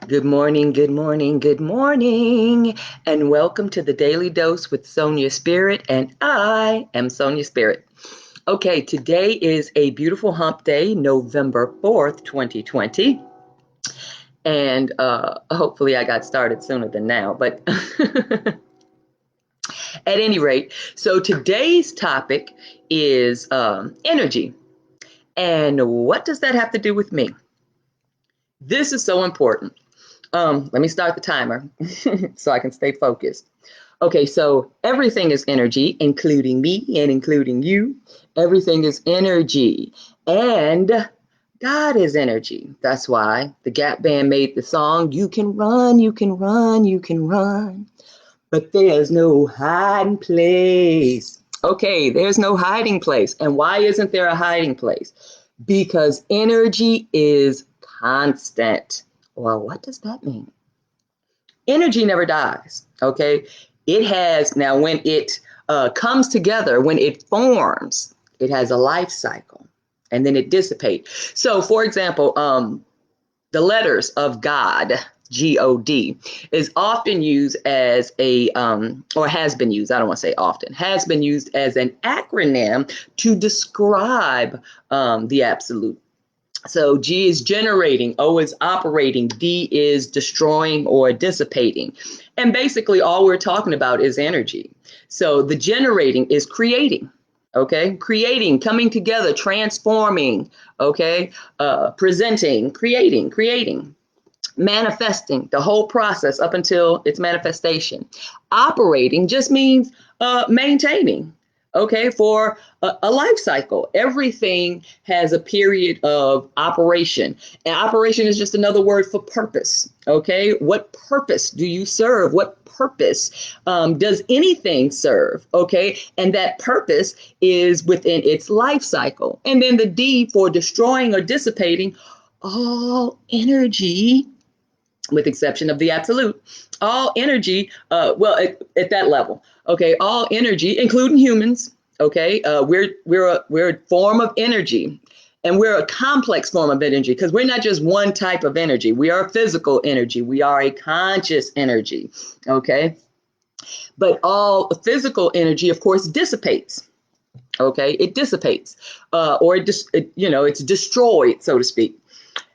Good morning, good morning, good morning, and welcome to the Daily Dose with Sonya Spirit, and I am Sonya Spirit. Okay, today is a beautiful hump day, November 4th, 2020, and hopefully I got started sooner than now, but at any rate, so today's topic is energy, and what does that have to do with me? This is so important. Let me start the timer so I can stay focused. Okay, so everything is energy, including me and including you. Everything is energy. And God is energy. That's why the Gap Band made the song, You Can Run, You Can Run, You Can Run, but there's no hiding place. Okay, there's no hiding place. And why isn't there a hiding place? Because energy is constant. Well, what does that mean? Energy never dies, okay? It has, now when it comes together, when it forms, it has a life cycle and then it dissipates. So, for example, the letters of God, G.O.D, is often used as or has been used, I don't want to say often, has been used as an acronym to describe the absolute. So G is generating, O is operating, D is destroying or dissipating. And basically all we're talking about is energy. So the generating is creating, okay? Creating, coming together, transforming, okay? Presenting, creating, manifesting, the whole process up until its manifestation. Operating just means maintaining, okay, for a life cycle. Everything has a period of operation, and operation is just another word for purpose, okay? What purpose do you serve? What purpose does anything serve, okay? And that purpose is within its life cycle. And then the D for destroying or dissipating, all energy, with exception of the absolute, all energy, at that level, okay, all energy, including humans, okay, we're a form of energy, and we're a complex form of energy because we're not just one type of energy. We are physical energy. We are a conscious energy, okay, but all physical energy, of course, dissipates. Okay, it dissipates, it's destroyed, so to speak.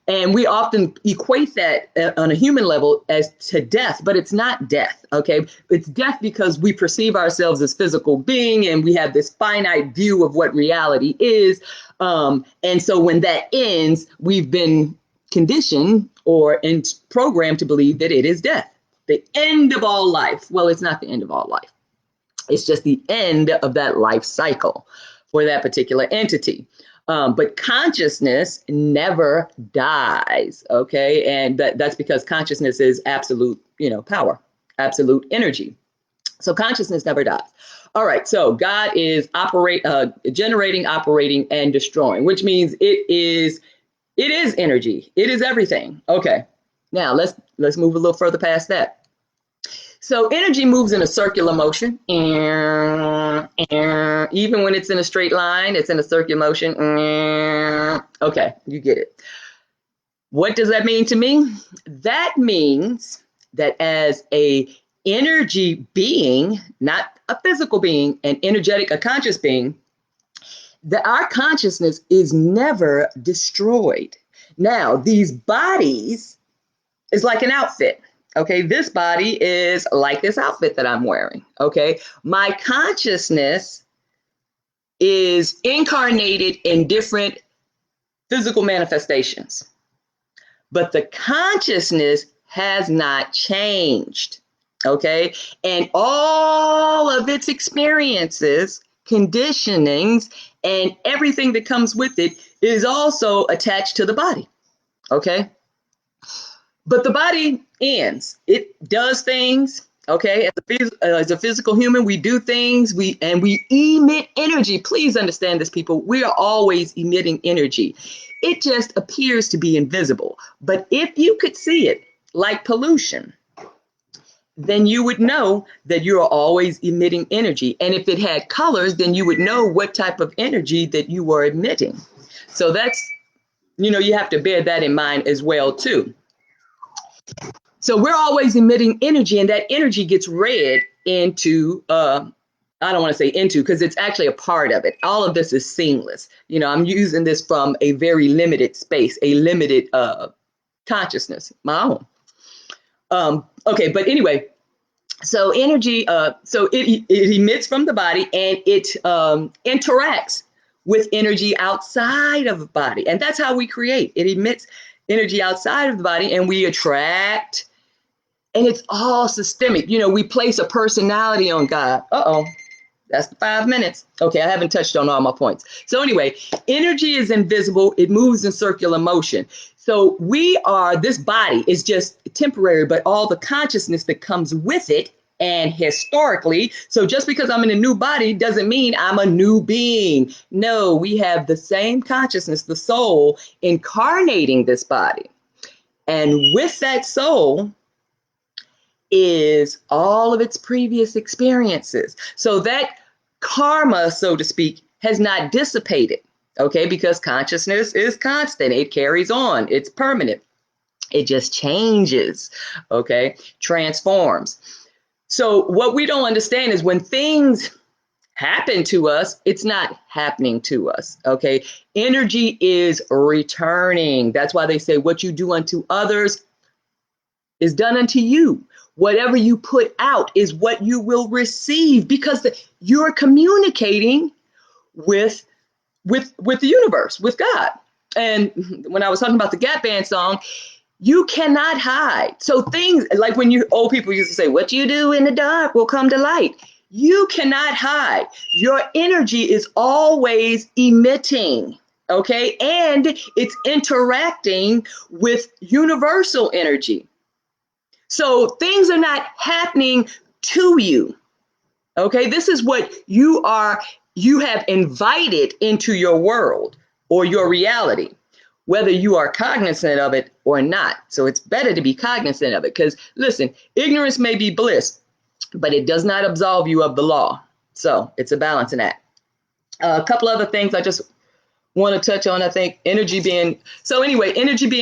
And we often equate that on a human level as to death, but it's not death, okay? It's death because we perceive ourselves as physical being and we have this finite view of what reality is. And so when that ends, we've been conditioned or programmed to believe that it is death, the end of all life. Well, it's not the end of all life. It's just the end of that life cycle for that particular entity. But consciousness never dies, okay? And that's because consciousness is absolute, power, absolute energy. So consciousness never dies. All right, so God is generating, operating, and destroying, which means it is energy. It is everything. Okay, now let's move a little further past that. So energy moves in a circular motion, and even when it's in a straight line, it's in a circular motion. Okay, you get it. What does that mean to me? That means that as a energy being, not a physical being, an energetic, a conscious being, that our consciousness is never destroyed. Now, these bodies is like an outfit. Okay, this body is like this outfit that I'm wearing. Okay, my consciousness is incarnated in different physical manifestations, but the consciousness has not changed. Okay, and all of its experiences, conditionings, and everything that comes with it is also attached to the body. Okay. But the body ends. It does things. Okay, as a physical human, we do things. We emit energy. Please understand this, people. We are always emitting energy. It just appears to be invisible. But if you could see it, like pollution, then you would know that you are always emitting energy. And if it had colors, then you would know what type of energy that you were emitting. So that's, you have to bear that in mind as well, too. So we're always emitting energy, and that energy gets read into, I don't want to say into, because it's actually a part of it. All of this is seamless. I'm using this from a very limited space, a limited consciousness, my own. Okay, but anyway, so energy, so it emits from the body, and it interacts with energy outside of the body. And that's how we create. It emits energy outside of the body, and we attract. And it's all systemic. We place a personality on God. Uh-oh, that's the 5 minutes. Okay, I haven't touched on all my points. So anyway, energy is invisible. It moves in circular motion. So this body is just temporary, but all the consciousness that comes with it, and historically, so just because I'm in a new body doesn't mean I'm a new being. No, we have the same consciousness, the soul incarnating this body. And with that soul is all of its previous experiences. So that karma, so to speak, has not dissipated, okay, because consciousness is constant. It carries on. It's permanent. It just changes, okay, transforms. So what we don't understand is when things happen to us, it's not happening to us, okay? Energy is returning. That's why they say what you do unto others is done unto you. Whatever you put out is what you will receive, because you're communicating with the universe, with God. And when I was talking about the Gap Band song, you cannot hide. So things like when old people used to say, what you do in the dark will come to light. You cannot hide. Your energy is always emitting, okay? And it's interacting with universal energy. So things are not happening to you. Okay, this is what you have invited into your world or your reality, whether you are cognizant of it or not. So it's better to be cognizant of it, because listen, ignorance may be bliss, but it does not absolve you of the law. So it's a balancing act. A couple other things I just want to touch on, I think, energy being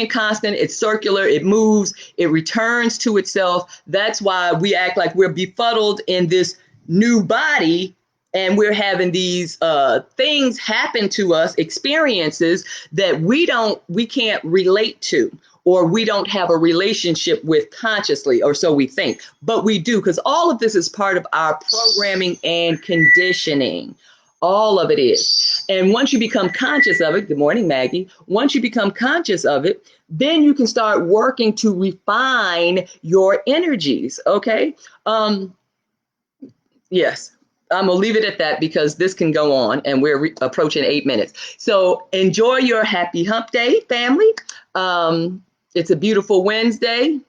constant, it's circular, it moves, it returns to itself. That's why we act like we're befuddled in this new body, and we're having these things happen to us, experiences that we can't relate to, or we don't have a relationship with consciously, or so we think, but we do, because all of this is part of our programming and conditioning. All of it is. And once you become conscious of it, good morning, Maggie. Once you become conscious of it, then you can start working to refine your energies. Okay. Yes. I'm going to leave it at that, because this can go on, and we're approaching 8 minutes. So enjoy your happy hump day, family. It's a beautiful Wednesday,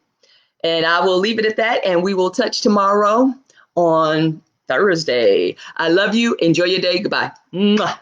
and I will leave it at that, and we will touch tomorrow on Thursday. I love you. Enjoy your day. Goodbye. Mwah.